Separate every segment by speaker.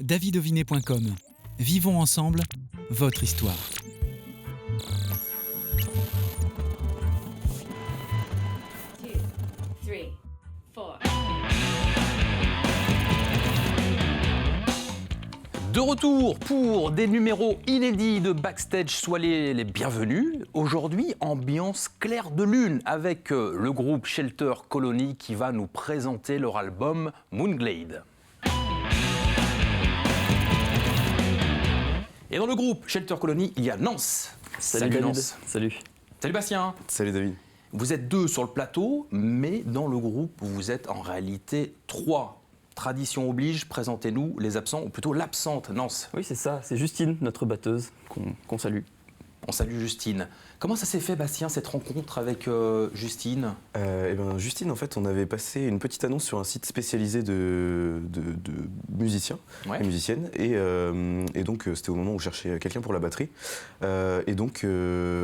Speaker 1: davidovinet.com. Vivons ensemble votre histoire.
Speaker 2: De retour pour des numéros inédits de Backstage, soyez les bienvenus. Aujourd'hui, ambiance clair de lune avec le groupe Shelter Colony qui va nous présenter leur album Moonglade. Et dans le groupe Shelter Colony, il y a Nance.
Speaker 3: Salut David.
Speaker 2: Nance.
Speaker 3: Salut.
Speaker 2: Salut Bastien.
Speaker 4: Salut David.
Speaker 2: Vous êtes deux sur le plateau, mais dans le groupe, vous êtes en réalité trois. Tradition oblige, présentez-nous les absents, ou plutôt l'absente, Nance.
Speaker 3: Oui, c'est ça, c'est Justine, notre batteuse, qu'on salue.
Speaker 2: On salue Justine. Comment ça s'est fait, Bastien, cette rencontre avec Justine ?
Speaker 4: Justine, en fait, on avait passé une petite annonce sur un site spécialisé de musiciens et musiciennes. Et donc, c'était au moment où je cherchais quelqu'un pour la batterie. Elle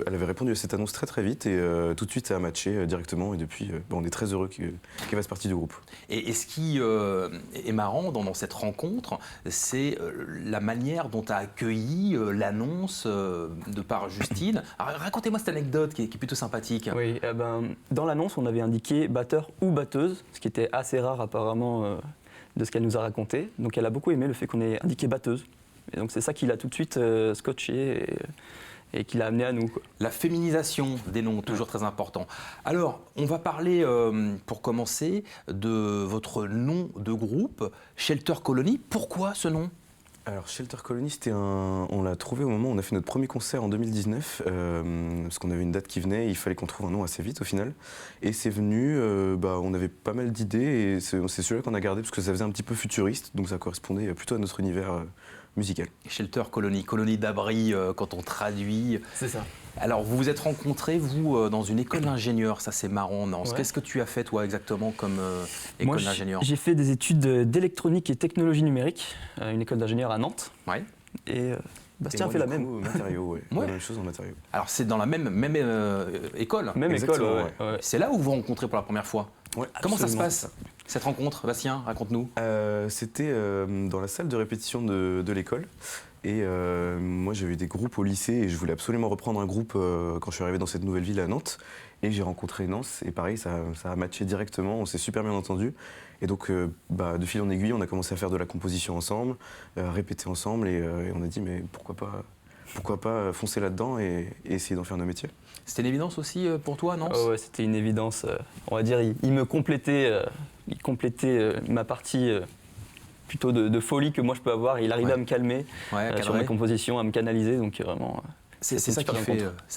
Speaker 4: avait répondu à cette annonce très très vite et tout de suite, ça a matché directement. Et depuis, on est très heureux qu'elle fasse partie du groupe. Et
Speaker 2: ce qui est marrant dans cette rencontre, c'est la manière dont tu as accueilli l'annonce de par Justine. Alors, racontez-moi cette anecdote qui est plutôt sympathique.
Speaker 3: Oui, dans l'annonce, on avait indiqué batteur ou batteuse, ce qui était assez rare apparemment de ce qu'elle nous a raconté. Donc elle a beaucoup aimé le fait qu'on ait indiqué batteuse. Et donc c'est ça qui l'a tout de suite scotché et qui l'a amené à nous, quoi.
Speaker 2: La féminisation des noms, toujours très important. Alors, on va parler, pour commencer, de votre nom de groupe, Shelter Colony. Pourquoi ce nom ?
Speaker 4: Alors, Shelter Colony, on l'a trouvé au moment où on a fait notre premier concert en 2019, parce qu'on avait une date qui venait, et il fallait qu'on trouve un nom assez vite au final. Et c'est venu, on avait pas mal d'idées, et c'est celui-là qu'on a gardé, parce que ça faisait un petit peu futuriste, donc ça correspondait plutôt à notre univers musical.
Speaker 2: Shelter Colony, colonie d'abri quand on traduit.
Speaker 3: C'est ça.
Speaker 2: Alors, vous vous êtes rencontrés, vous, dans une école d'ingénieur, ça c'est marrant, Nance.
Speaker 3: Ouais.
Speaker 2: Qu'est-ce que tu as fait, toi, exactement, comme école d'ingénieur ?
Speaker 3: J'ai fait des études d'électronique et technologie numérique, à une école d'ingénieur à Nantes.
Speaker 2: Ouais.
Speaker 3: Et Bastien a fait la même.
Speaker 4: Matériaux, ouais.
Speaker 2: Ouais.
Speaker 4: La même chose en matériaux.
Speaker 2: Alors, c'est dans la même école ?
Speaker 3: Même
Speaker 4: Exactement,
Speaker 3: école, ouais.
Speaker 2: C'est là où vous vous rencontrez pour la première fois ?
Speaker 4: Ouais,
Speaker 2: Comment ça se
Speaker 4: absolument.
Speaker 2: passe, cette rencontre, Bastien ? Raconte-nous.
Speaker 4: C'était dans la salle de répétition de l'école. Et moi, j'avais eu des groupes au lycée et je voulais absolument reprendre un groupe quand je suis arrivé dans cette nouvelle ville à Nantes. Et j'ai rencontré Nance et pareil, ça a matché directement, on s'est super bien entendu. Et donc, de fil en aiguille, on a commencé à faire de la composition ensemble, répéter ensemble et on a dit mais pourquoi pas foncer là-dedans et essayer d'en faire nos métiers.
Speaker 2: C'était une évidence aussi pour toi, Nance ?
Speaker 3: Ouais, c'était une évidence. On va dire, il me complétait, ma partie plutôt de folie que moi je peux avoir. Il arrivait à me calmer sur mes compositions, à me canaliser. Donc vraiment,
Speaker 2: c'est ça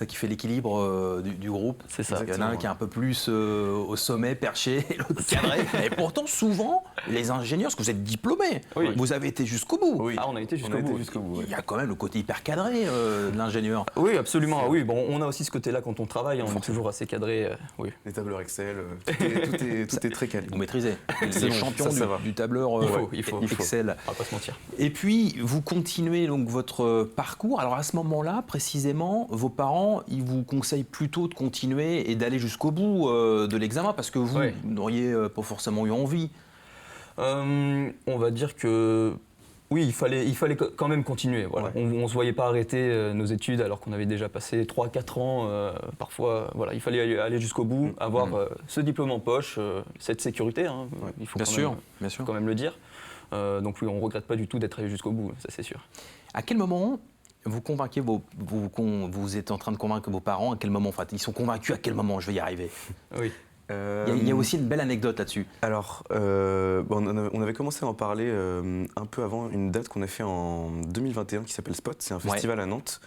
Speaker 2: qui fait l'équilibre du groupe.
Speaker 3: C'est ça.
Speaker 2: Il y en a un qui est un peu plus au sommet, perché, et l'autre cadré. Et pourtant, souvent, les ingénieurs, parce que vous êtes diplômés, vous avez été jusqu'au bout.
Speaker 4: Oui.
Speaker 3: Ah, on a été jusqu'au bout.
Speaker 2: Il y a quand même le côté hyper cadré de l'ingénieur.
Speaker 3: Oui, absolument. Oui, bon, on a aussi ce côté-là quand on travaille. On est toujours assez cadré. Oui.
Speaker 4: Les tableurs Excel, tout est très calé.
Speaker 2: Vous maîtrisez. Les champions du tableur
Speaker 3: Il faut.
Speaker 2: Excel.
Speaker 3: On va pas se mentir.
Speaker 2: Et puis, vous continuez donc votre parcours. Alors à ce moment-là, précisément, vos parents, ils vous conseillent plutôt de continuer et d'aller jusqu'au bout de l'examen parce que vous n'auriez pas forcément eu envie.
Speaker 3: On va dire que oui, il fallait quand même continuer. Voilà.
Speaker 4: Ouais.
Speaker 3: On ne se voyait pas arrêter nos études alors qu'on avait déjà passé 3-4 ans. Parfois, voilà, il fallait aller jusqu'au bout, avoir ce diplôme en poche, cette sécurité. Hein, il faut quand même le dire. Donc oui, on ne regrette pas du tout d'être allé jusqu'au bout, ça c'est sûr.
Speaker 2: À quel moment vous convainquez vous êtes en train de convaincre vos parents, à quel moment, enfin, ils sont convaincus à quel moment, je vais y arriver.
Speaker 3: Oui.
Speaker 2: Il y a aussi une belle anecdote là-dessus.
Speaker 4: Alors, on avait commencé à en parler un peu avant une date qu'on a fait en 2021 qui s'appelle Spot, c'est un festival à Nantes.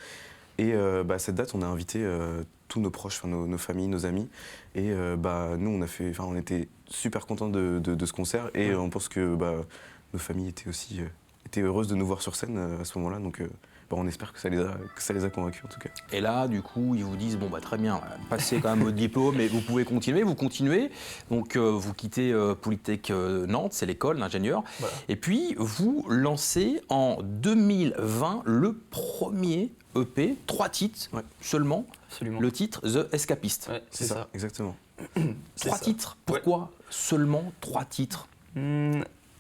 Speaker 4: Et cette date, on a invité tous nos proches, nos familles, nos amis. Et nous, on était super contents de ce concert et on pense que nos familles étaient heureuses de nous voir sur scène à ce moment-là. Donc, on espère que ça les a convaincus en tout cas.
Speaker 2: Et là, du coup, ils vous disent bon très bien, passez quand même votre diplôme, mais vous pouvez continuer, vous continuez. Donc vous quittez Polytech Nantes, c'est l'école d'ingénieur. Voilà. Et puis vous lancez en 2020 le premier EP, 3 titres seulement.
Speaker 3: Absolument.
Speaker 2: Le titre The Escapist.
Speaker 3: Ouais, c'est ça,
Speaker 4: exactement.
Speaker 2: 3 titres. Pourquoi seulement 3 titres?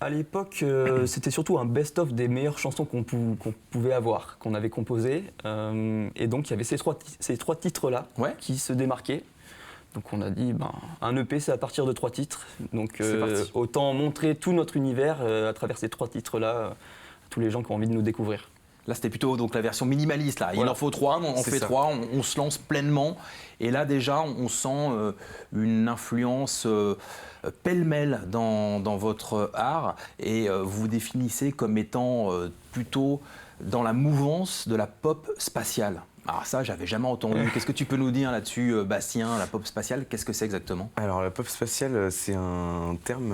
Speaker 3: À l'époque, c'était surtout un best-of des meilleures chansons qu'on pouvait avoir, qu'on avait composées. Et donc, il y avait ces trois titres-là qui se démarquaient. Donc, on a dit, un EP, c'est à partir de 3 titres. Donc, autant montrer tout notre univers à travers ces 3 titres-là à tous les gens qui ont envie de nous découvrir.
Speaker 2: Là, c'était plutôt donc la version minimaliste. Là. Voilà. Il en faut 3, on fait 3, on se lance pleinement. Et là, déjà, on sent une influence pêle-mêle dans votre art. Et vous vous définissez comme étant plutôt dans la mouvance de la pop spatiale. Alors ça, j'avais jamais entendu. Qu'est-ce que tu peux nous dire là-dessus, Bastien, la pop spatiale? Qu'est-ce que c'est exactement?
Speaker 4: Alors la pop spatiale, c'est un terme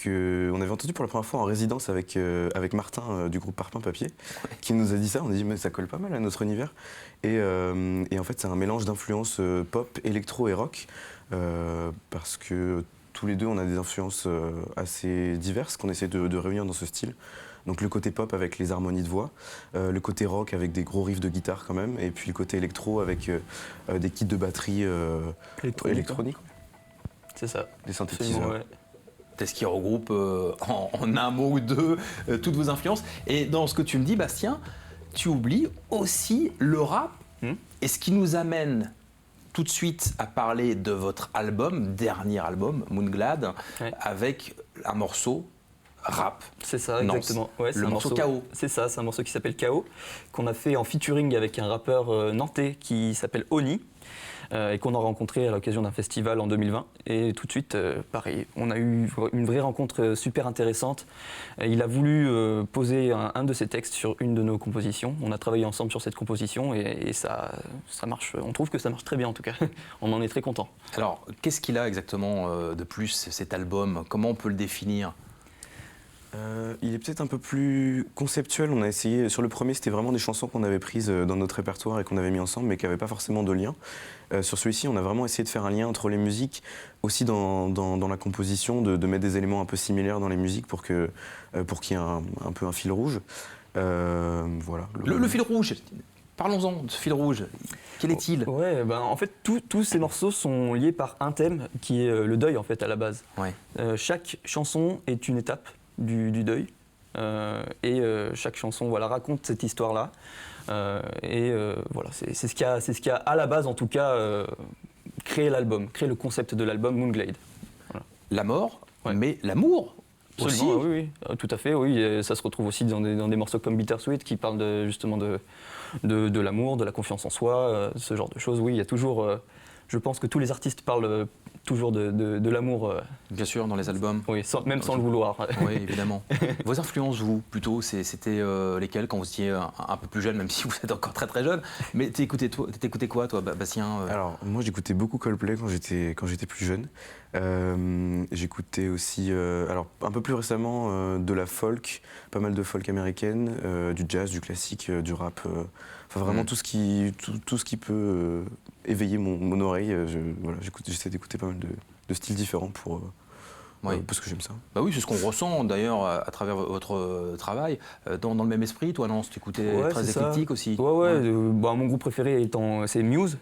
Speaker 4: qu'on avait entendu pour la première fois en résidence avec Martin du groupe Parpaing Papier, qui nous a dit ça. On a dit mais ça colle pas mal à notre univers. Et en fait, c'est un mélange d'influences pop, électro et rock, parce que tous les deux, on a des influences assez diverses qu'on essaie de réunir dans ce style. Donc le côté pop avec les harmonies de voix, le côté rock avec des gros riffs de guitare quand même, et puis le côté électro avec des kits de batterie électroniques.
Speaker 3: C'est ça.
Speaker 4: Des synthétiseurs.
Speaker 2: Ouais. C'est ce qui regroupe en un mot ou deux toutes vos influences. Et dans ce que tu me dis, Bastien, tu oublies aussi le rap, et ce qui nous amène tout de suite à parler de votre dernier album, Moonglad, avec un morceau rap.
Speaker 3: C'est ça, exactement. Ouais,
Speaker 2: le morceau KO.
Speaker 3: C'est ça, c'est un morceau qui s'appelle KO, qu'on a fait en featuring avec un rappeur nantais qui s'appelle Oni, et qu'on a rencontré à l'occasion d'un festival en 2020. Et tout de suite, pareil, on a eu une vraie rencontre super intéressante. Il a voulu poser un de ses textes sur une de nos compositions. On a travaillé ensemble sur cette composition et ça marche. On trouve que ça marche très bien en tout cas. On en est très content.
Speaker 2: Alors, qu'est-ce qu'il a exactement de plus, cet album? Comment on peut le définir?
Speaker 4: Il est peut-être un peu plus conceptuel. On a essayé, sur le premier, c'était vraiment des chansons qu'on avait prises dans notre répertoire et qu'on avait mis ensemble, mais qui n'avaient pas forcément de lien. Sur celui-ci, on a vraiment essayé de faire un lien entre les musiques, aussi dans la composition, de mettre des éléments un peu similaires dans les musiques pour qu'il y ait un peu un fil rouge. Voilà.
Speaker 2: Le fil rouge, parlons-en de ce fil rouge. Quel est-il?
Speaker 3: En fait, tous ces morceaux sont liés par un thème qui est le deuil en fait à la base. Chaque chanson est une étape du deuil et chaque chanson raconte cette histoire-là c'est ce qui a à la base en tout cas créé le concept de l'album Moonglad. Voilà.
Speaker 2: La mort, mais l'amour aussi.
Speaker 3: Oui, tout à fait, oui. Ça se retrouve aussi dans des morceaux comme Bittersweet qui parlent justement de l'amour, de la confiance en soi, ce genre de choses. Oui, il y a toujours, je pense que tous les artistes parlent toujours de l'amour.
Speaker 2: Bien sûr, dans les albums.
Speaker 3: Oui, même sans le vouloir.
Speaker 2: Oui, évidemment. Vos influences, vous, plutôt, c'était lesquelles quand vous étiez un peu plus jeune, même si vous êtes encore très très jeune? Mais t'écoutais quoi, toi, Bastien?
Speaker 4: Alors, moi, j'écoutais beaucoup Coldplay quand j'étais plus jeune. J'écoutais aussi, alors un peu plus récemment, de la folk, pas mal de folk américaine, du jazz, du classique, du rap. Enfin, vraiment tout ce qui peut éveiller mon oreille. J'essaie d'écouter pas mal de styles différents parce que j'aime ça.
Speaker 2: Bah oui, c'est ce qu'on ressent d'ailleurs à travers votre travail. Dans le même esprit, toi, non? T'écoutais très éclectique aussi.
Speaker 3: Mon groupe préféré c'est Muse,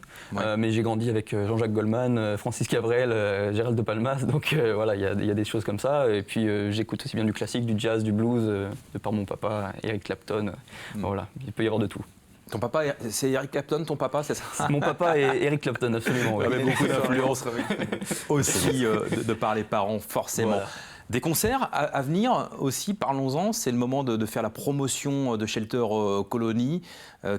Speaker 3: mais j'ai grandi avec Jean-Jacques Goldman, Francis Cabrel, Gérald de Palmas, donc il y a des choses comme ça. Et puis j'écoute aussi bien du classique, du jazz, du blues, de par mon papa, Eric Clapton. Voilà, il peut y avoir de tout.
Speaker 2: Ton papa, c'est Eric Clapton, ton papa, c'est ça?
Speaker 3: Mon papa est Eric Clapton, absolument.
Speaker 2: Il y avait beaucoup d'influence aussi de par les parents, forcément. Voilà. Des concerts à venir aussi, parlons-en, c'est le moment de faire la promotion de Shelter Colony.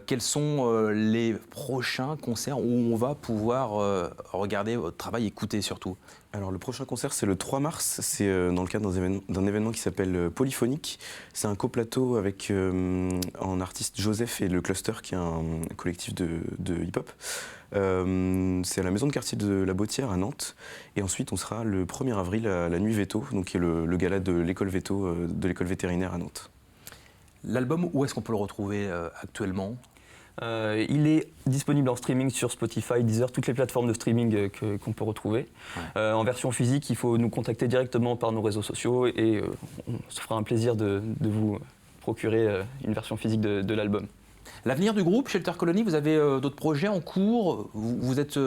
Speaker 2: Quels sont les prochains concerts où on va pouvoir regarder votre travail, écouter surtout?
Speaker 4: Alors le prochain concert c'est le 3 mars, c'est dans le cadre d'un événement qui s'appelle Polyphonique. C'est un coplateau avec en artiste Joseph et le Cluster qui est un collectif de hip-hop. C'est à la maison de quartier de la Bottière à Nantes. Et ensuite on sera le 1er avril à la Nuit Veto, donc qui est le gala de l'école Veto, de l'école vétérinaire à Nantes.
Speaker 2: L'album, où est-ce qu'on peut le retrouver actuellement?
Speaker 3: Il est disponible en streaming sur Spotify, Deezer, toutes les plateformes de streaming qu'on peut retrouver. En version physique, il faut nous contacter directement par nos réseaux sociaux et on se fera un plaisir de vous procurer une version physique de l'album.
Speaker 2: L'avenir du groupe Shelter Colony, vous avez d'autres projets en cours? Vous êtes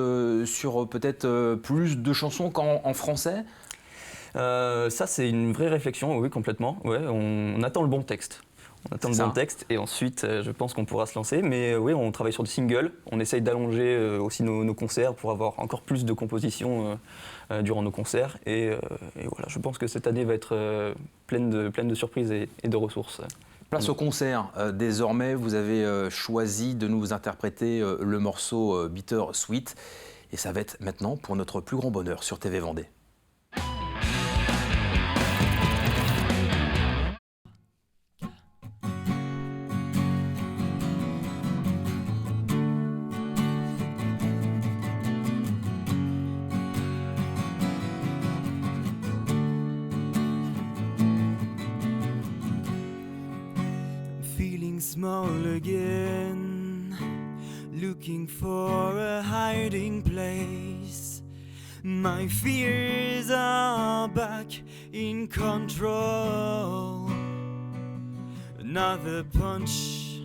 Speaker 2: sur peut-être plus de chansons qu'en français?
Speaker 3: Ça, c'est une vraie réflexion, oui, complètement. Ouais, on attend le bon texte. On attend le bon texte et ensuite, je pense qu'on pourra se lancer. Mais oui, on travaille sur du single. On essaye d'allonger aussi nos concerts pour avoir encore plus de compositions durant nos concerts. Et voilà, je pense que cette année va être pleine de surprises et de ressources.
Speaker 2: Place au concert. Désormais, vous avez choisi de nous interpréter le morceau Bitter Sweet. Et ça va être maintenant pour notre plus grand bonheur sur TV Vendée.
Speaker 5: Small again, looking for a hiding place. My fears are back in control. Another punch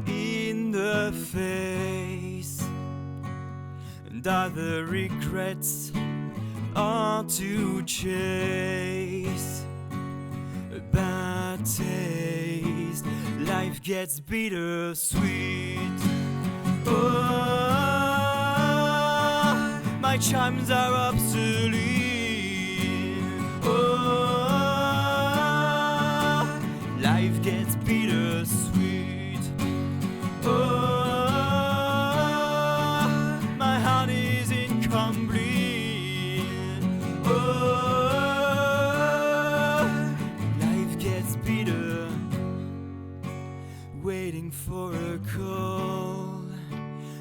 Speaker 5: in the face, and other regrets are to chase. A bad taste, life gets bittersweet. Oh, my charms are obsolete. Oh, life gets bittersweet. Oh, my heart is incomplete. Oh, life gets bitter. Waiting for a call,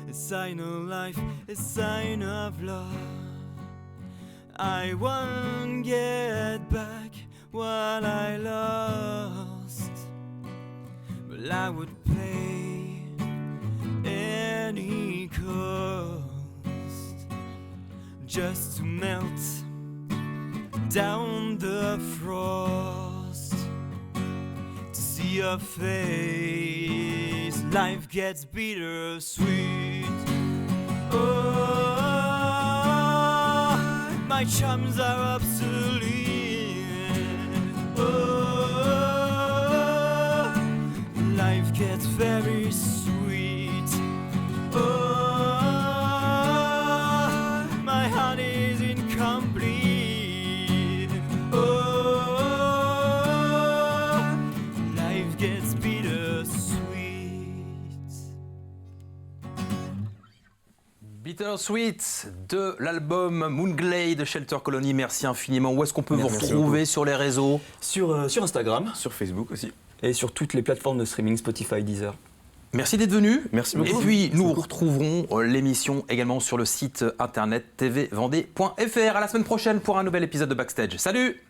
Speaker 5: a sign of life, a sign of love. I won't get back what I lost, but I would pay any cost just to melt down the frost. To see your face, life gets bittersweet. Oh, my charms are obsolete. Oh, life gets very sweet. Oh, my heart is incomplete. Oh, life gets bittersweet.
Speaker 2: Bittersweet de l'album Moonglade de Shelter Colony. Merci infiniment. Où est-ce qu'on peut vous retrouver sur les réseaux?
Speaker 3: Sur Instagram.
Speaker 4: Sur Facebook aussi.
Speaker 3: Et sur toutes les plateformes de streaming, Spotify, Deezer.
Speaker 2: Merci d'être venu.
Speaker 4: Merci beaucoup.
Speaker 2: Et puis, nous retrouverons l'émission également sur le site internet tvvendée.fr. À la semaine prochaine pour un nouvel épisode de Backstage. Salut!